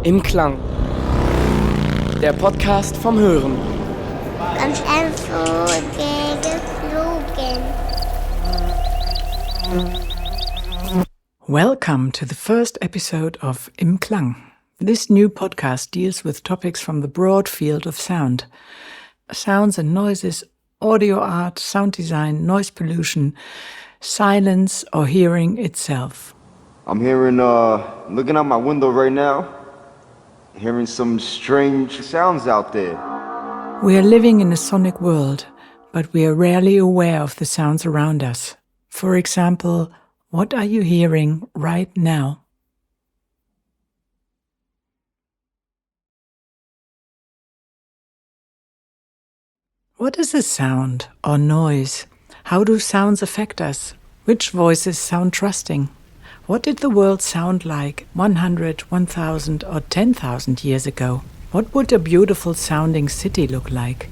Im Klang, der Podcast vom Hören. Ganz einfach geflogen. Welcome to the first episode of Im Klang. This new podcast deals with topics from the broad field of sound. Sounds and noises, audio art, sound design, noise pollution, silence or hearing itself. I'm hearing, looking out my window right now, hearing some strange sounds out there. We are living in a sonic world, but we are rarely aware of the sounds around us. For example, what are you hearing right now? What is a sound or noise? How do sounds affect us? Which voices sound trusting? What did the world sound like 100, 1000 or 10,000 years ago? What would a beautiful sounding city look like?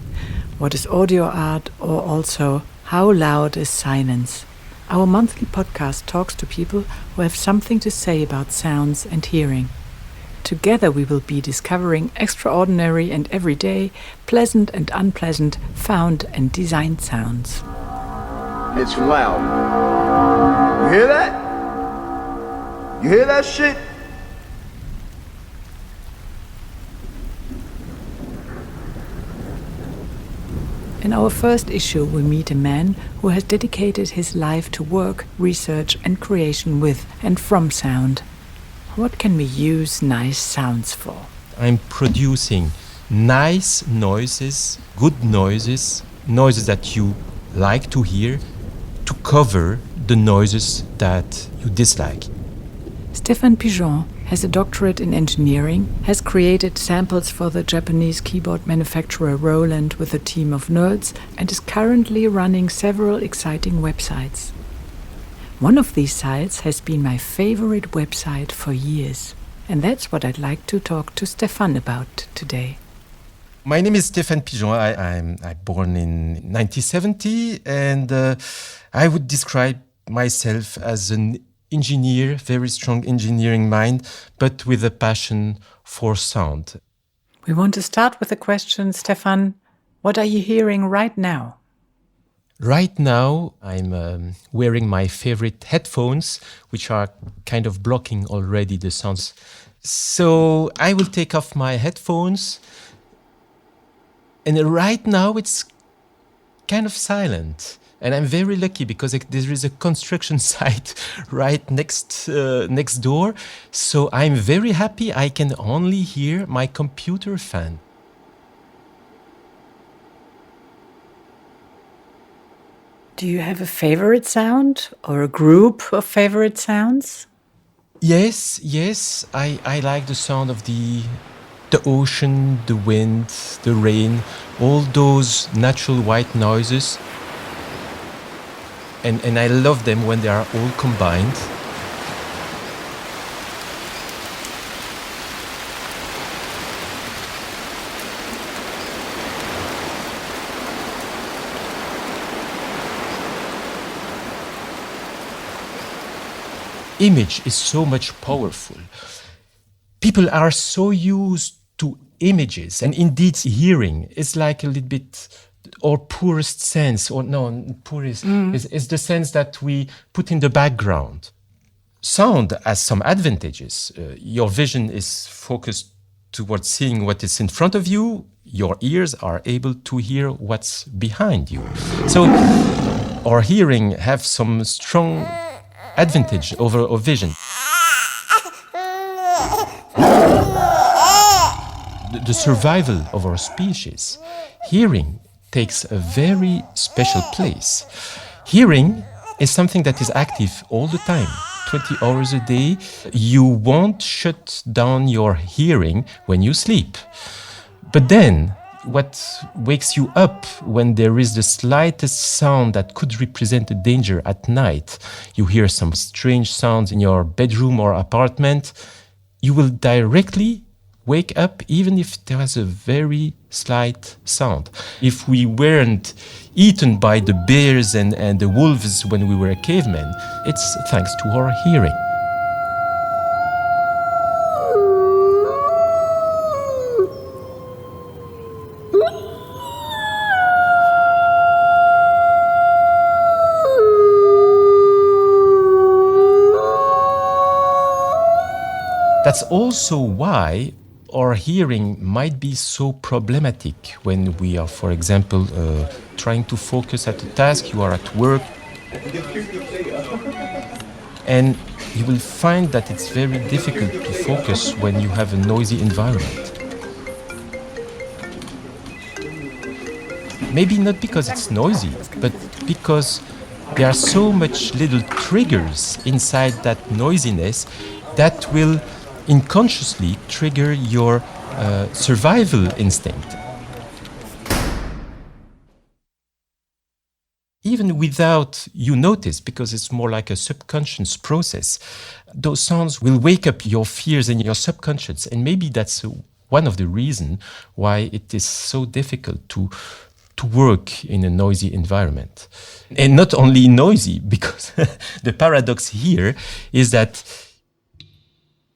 What is audio art, or also how loud is silence? Our monthly podcast talks to people who have something to say about sounds and hearing. Together we will be discovering extraordinary and everyday, pleasant and unpleasant, found and designed sounds. It's loud. You hear that? You hear that shit? In our first issue, we meet a man who has dedicated his life to work, research and creation with and from sound. What can we use nice sounds for? I'm producing nice noises, good noises, noises that you like to hear, to cover the noises that you dislike. Stéphane Pigeon has a doctorate in engineering, has created samples for the Japanese keyboard manufacturer Roland with a team of nerds, and is currently running several exciting websites. One of these sites has been my favorite website for years, and that's what I'd like to talk to Stéphane about today. My name is Stéphane Pigeon. I'm born in 1970, and I would describe myself as an engineer, very strong engineering mind, but with a passion for sound. We want to start with the question, Stéphane, what are you hearing right now? Right now, I'm wearing my favorite headphones, which are kind of blocking already the sounds. So I will take off my headphones, and right now it's kind of silent. And I'm very lucky because there is a construction site right next door. So I'm very happy I can only hear my computer fan. Do you have a favorite sound or a group of favorite sounds? Yes. I like the sound of the ocean, the wind, the rain, all those natural white noises. And I love them when they are all combined. Image is so much powerful. People are so used to images, and indeed hearing is like a little bit or poorest sense, or no, poorest is the sense that we put in the background. Sound has some advantages. Your vision is focused towards seeing what is in front of you. Your ears are able to hear what's behind you. So our hearing have some strong advantage over our vision. The survival of our species, hearing takes a very special place. Hearing is something that is active all the time, 20 hours a day. You won't shut down your hearing when you sleep. But then, what wakes you up when there is the slightest sound that could represent a danger at night? You hear some strange sounds in your bedroom or apartment. You will directly wake up even if there was a very slight sound. If we weren't eaten by the bears and the wolves when we were cavemen, it's thanks to our hearing. That's also why our hearing might be so problematic when we are, for example, trying to focus at a task, you are at work. And you will find that it's very difficult to focus when you have a noisy environment. Maybe not because it's noisy, but because there are so much little triggers inside that noisiness that will unconsciously trigger your survival instinct. Even without you notice, because it's more like a subconscious process, those sounds will wake up your fears in your subconscious. And maybe that's one of the reasons why it is so difficult to work in a noisy environment. And not only noisy, because the paradox here is that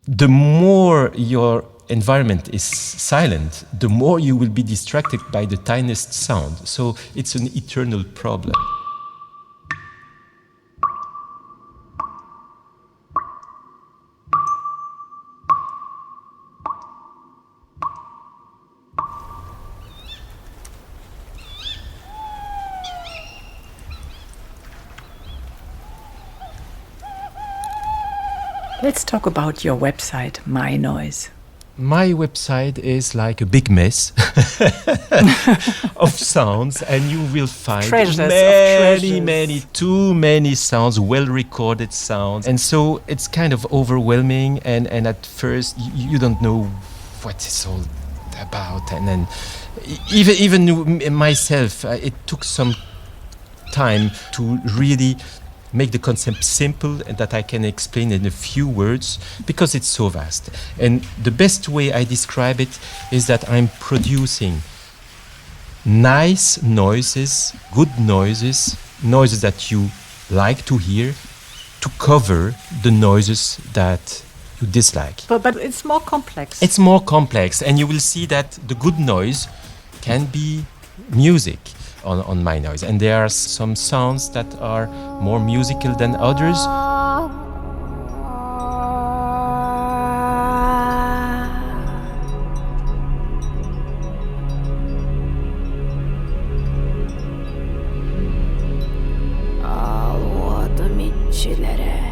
the more your environment is silent, the more you will be distracted by the tiniest sound. So it's an eternal problem. Let's talk about your website, My Noise. My website is like a big mess of sounds, and you will find too many sounds, well-recorded sounds. And so it's kind of overwhelming, and at first you don't know what it's all about. And then even myself, it took some time to really make the concept simple and that I can explain in a few words, because it's so vast. And the best way I describe it is that I'm producing nice noises, good noises, noises that you like to hear, to cover the noises that you dislike. But it's more complex. It's more complex, and you will see that the good noise can be music on My Noise. And there are some sounds that are more musical than others.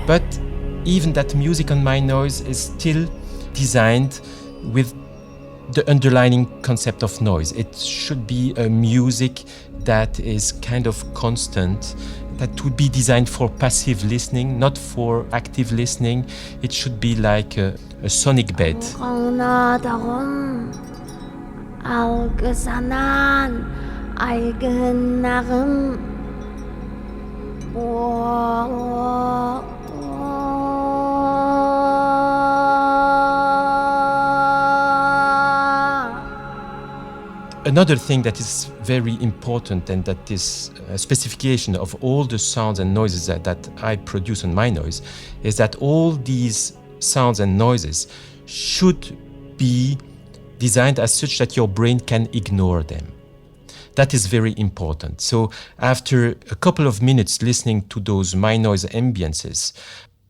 But even that music on My Noise is still designed with the underlying concept of noise. It should be a music that is kind of constant, that would be designed for passive listening, not for active listening. It should be like a sonic bed. Another thing that is very important, and that is a specification of all the sounds and noises that I produce on My Noise, is that all these sounds and noises should be designed as such that your brain can ignore them. That is very important. So after a couple of minutes listening to those My Noise ambiances,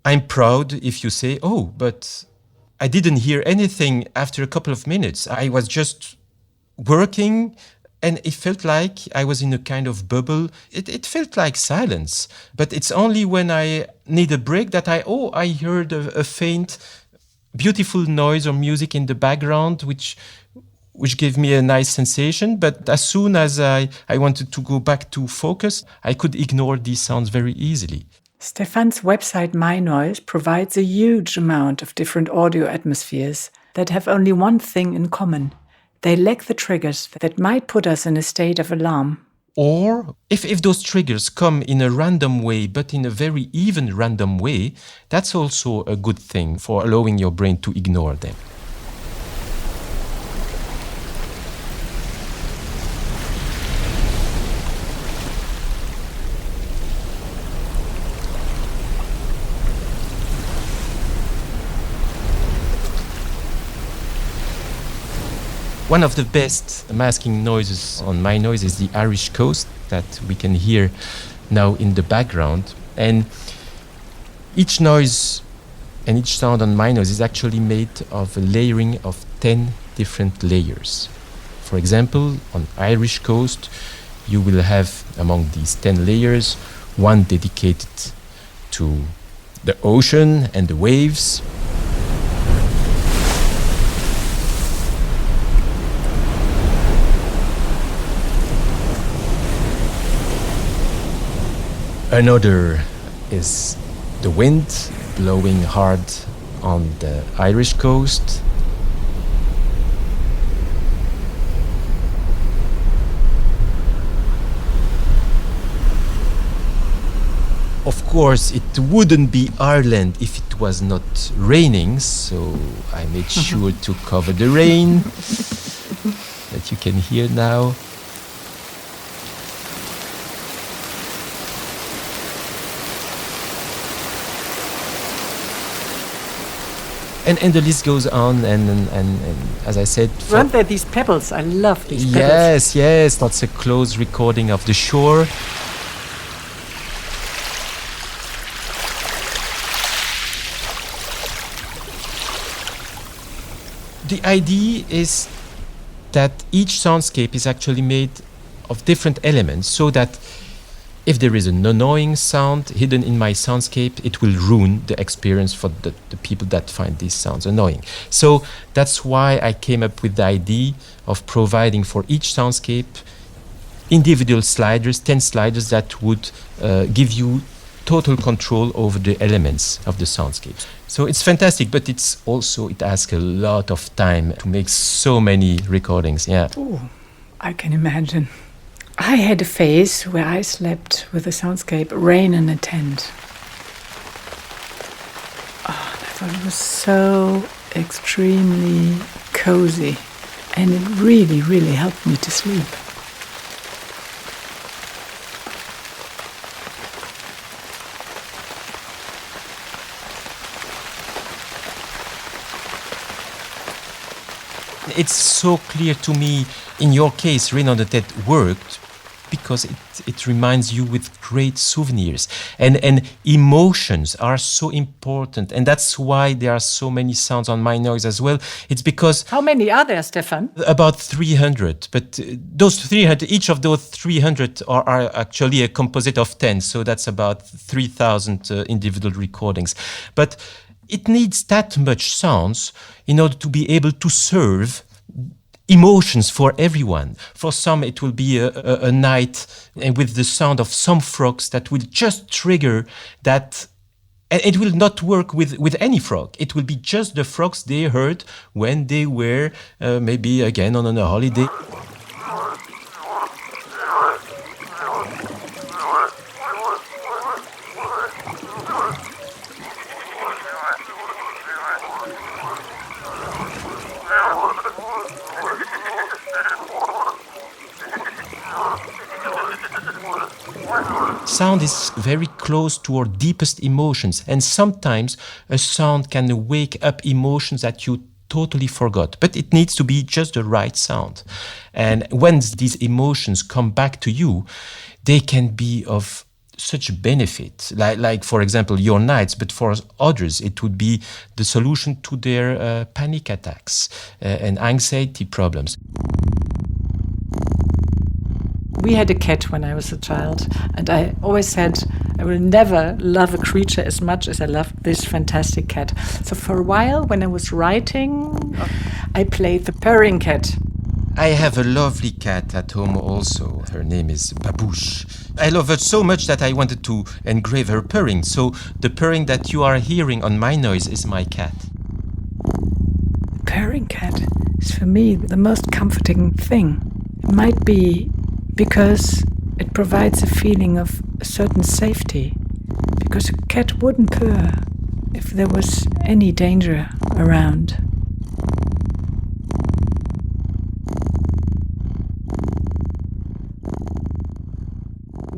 I'm proud if you say, oh, but I didn't hear anything after a couple of minutes. I was just working, and it felt like I was in a kind of bubble. It felt like silence. But it's only when I need a break that I heard a faint, beautiful noise or music in the background, which gave me a nice sensation. But as soon as I wanted to go back to focus, I could ignore these sounds very easily. Stéphane's website My Noise provides a huge amount of different audio atmospheres that have only one thing in common. They lack the triggers that might put us in a state of alarm. Or if those triggers come in a random way, but in a very even random way, that's also a good thing for allowing your brain to ignore them. One of the best masking noises on My Noise is the Irish coast that we can hear now in the background. And each noise And each sound on my noise is actually made of a layering of 10 different layers. For example, on Irish coast, you will have among these 10 layers one dedicated to the ocean and the waves. Another is the wind blowing hard on the Irish coast. Of course, it wouldn't be Ireland if it was not raining, so I made sure to cover the rain that you can hear now. And the list goes on, and as I said... Weren't there these pebbles? I love these pebbles. Yes, that's a close recording of the shore. The idea is that each soundscape is actually made of different elements, so that if there is an annoying sound hidden in my soundscape, it will ruin the experience for the people that find these sounds annoying. So that's why I came up with the idea of providing for each soundscape individual sliders, 10 sliders that would give you total control over the elements of the soundscape. So it's fantastic, but it asks a lot of time to make so many recordings. Yeah. Ooh, I can imagine. I had a phase where I slept with the soundscape Rain in a tent. Oh, I thought it was so extremely cozy, and it really, really helped me to sleep. It's so clear to me, in your case, Rain.today worked because it reminds you with great souvenirs. And emotions are so important. And that's why there are so many sounds on my noise as well. It's because... How many are there, Stéphane? About 300. But those 300, each of those 300 are actually a composite of 10. So that's about 3,000 individual recordings. But it needs that much sounds in order to be able to serve emotions for everyone. For some, it will be a night and with the sound of some frogs that will just trigger that. And it will not work with any frog. It will be just the frogs they heard when they were maybe again on a holiday. Sound is very close to our deepest emotions, and sometimes a sound can wake up emotions that you totally forgot, but it needs to be just the right sound. And when these emotions come back to you, they can be of such benefit, like for example your nights, but for others it would be the solution to their panic attacks and anxiety problems. We had a cat when I was a child, and I always said I will never love a creature as much as I loved this fantastic cat. So for a while, when I was writing, I played the purring cat. I have a lovely cat at home also. Her name is Babouche. I love her so much that I wanted to engrave her purring. So the purring that you are hearing on my noise is my cat. The purring cat is for me the most comforting thing. It might be because it provides a feeling of a certain safety. Because a cat wouldn't purr if there was any danger around.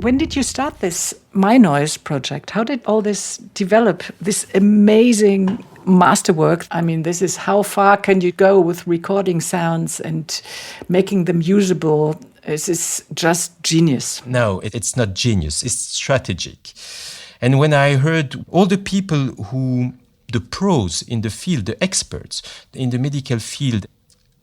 When did you start this My Noise project? How did all this develop, this amazing masterwork? I mean, this is how far can you go with recording sounds and making them usable? This is just genius. No, it's not genius, it's strategic. And when I heard all the people who The pros in the field, the experts in the medical field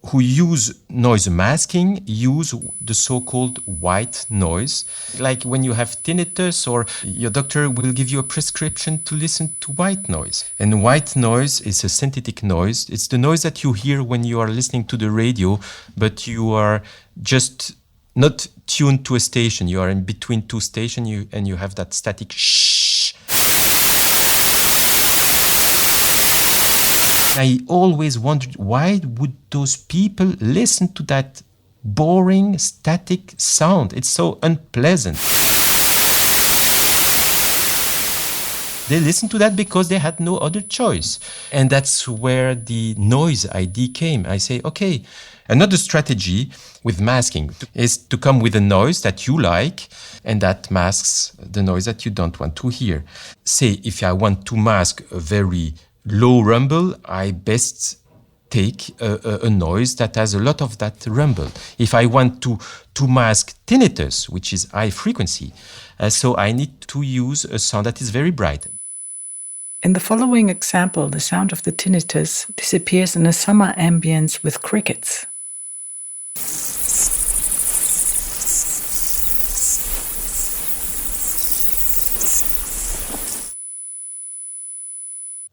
who use noise masking use the so-called white noise. Like when you have tinnitus, or your doctor will give you a prescription to listen to white noise. And white noise is a synthetic noise. It's the noise that you hear when you are listening to the radio, but you are just not tuned to a station. You are in between two stations and you have that static shh. I always wondered, why would those people listen to that boring, static sound? It's so unpleasant. They listened to that because they had no other choice. And that's where the noise idea came. I say, okay, another strategy with masking is to come with a noise that you like and that masks the noise that you don't want to hear. Say, if I want to mask a very low rumble, I best take a noise that has a lot of that rumble. If I want to mask tinnitus, which is high frequency, so I need to use a sound that is very bright. In the following example, the sound of the tinnitus disappears in a summer ambience with crickets.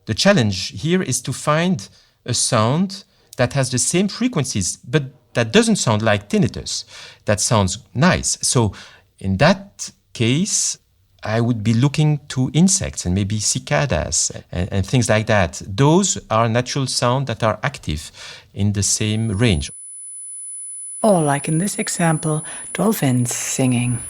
The challenge here is to find a sound that has the same frequencies, but that doesn't sound like tinnitus. That sounds nice. So in that case, I would be looking to insects and maybe cicadas and things like that. Those are natural sounds that are active in the same range. Or like in this example, dolphins singing.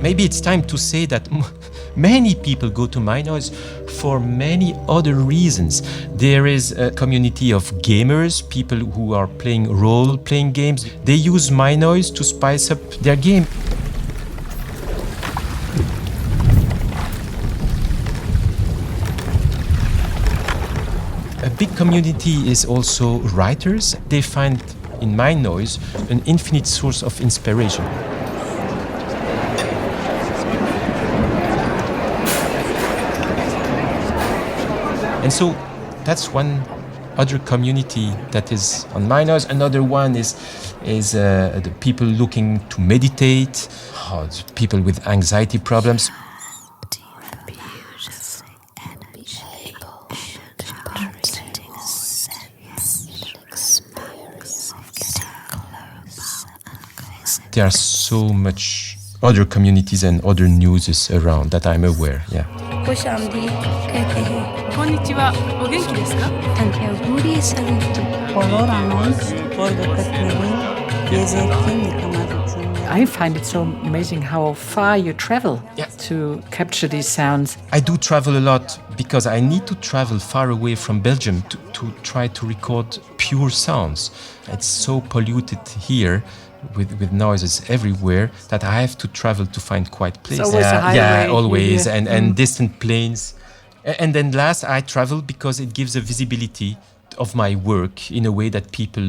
Maybe it's time to say that many people go to my noise for many other reasons. There is a community of gamers, people who are playing role-playing games. They use my noise to spice up their game. A big community is also writers. They find in my noise an infinite source of inspiration. And so that's one other community that is on my noise. Another one is the people looking to meditate, people with anxiety problems. There are so much other communities and other newses around that I'm aware. Yeah. I find it so amazing how far you travel to capture these sounds. I do travel a lot because I need to travel far away from Belgium to try to record pure sounds. It's so polluted here with noises everywhere that I have to travel to find quiet places. It's always a highway. Yeah, always, and distant plains. And then last, I travel because it gives a visibility of my work in a way that people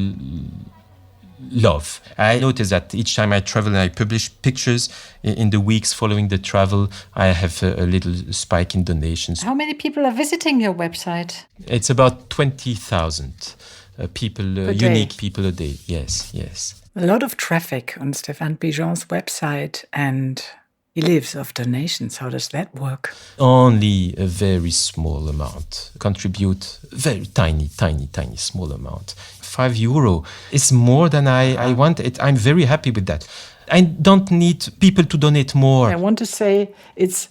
love. I notice that each time I travel and I publish pictures, in the weeks following the travel, I have a little spike in donations. How many people are visiting your website? It's about 20,000 people, unique people a day. Yes. A lot of traffic on Stéphane Pigeon's website, and he lives off donations. How does that work? Only a very small amount. Contribute very tiny small amount. €5 is more than I want. I'm very happy with that. I don't need people to donate more. I want to say it's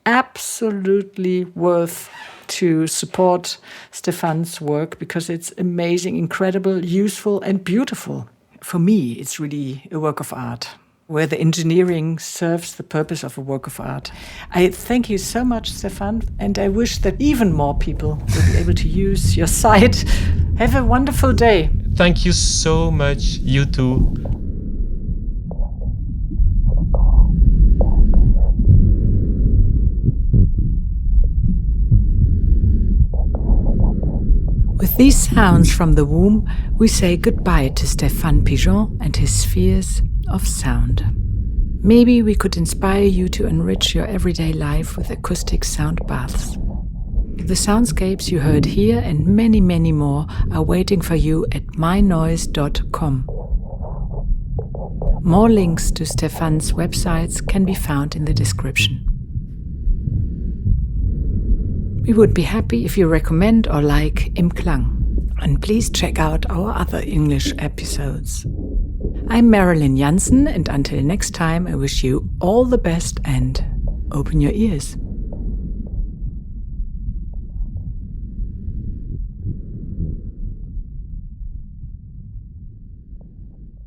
absolutely worth to support Stéphane's work because it's amazing, incredible, useful and beautiful. For me, it's really a work of art, where the engineering serves the purpose of a work of art. I thank you so much, Stéphane, and I wish that even more people will be able to use your site. Have a wonderful day. Thank you so much. You too. With these sounds from the womb, we say goodbye to Stéphane Pigeon and his spheres of sound. Maybe we could inspire you to enrich your everyday life with acoustic sound baths. The soundscapes you heard here and many, many more are waiting for you at mynoise.com. More links to Stéphane's websites can be found in the description. We would be happy if you recommend or like Im Klang. And please check out our other English episodes. I'm Marilyn Jansen, and until next time, I wish you all the best and open your ears.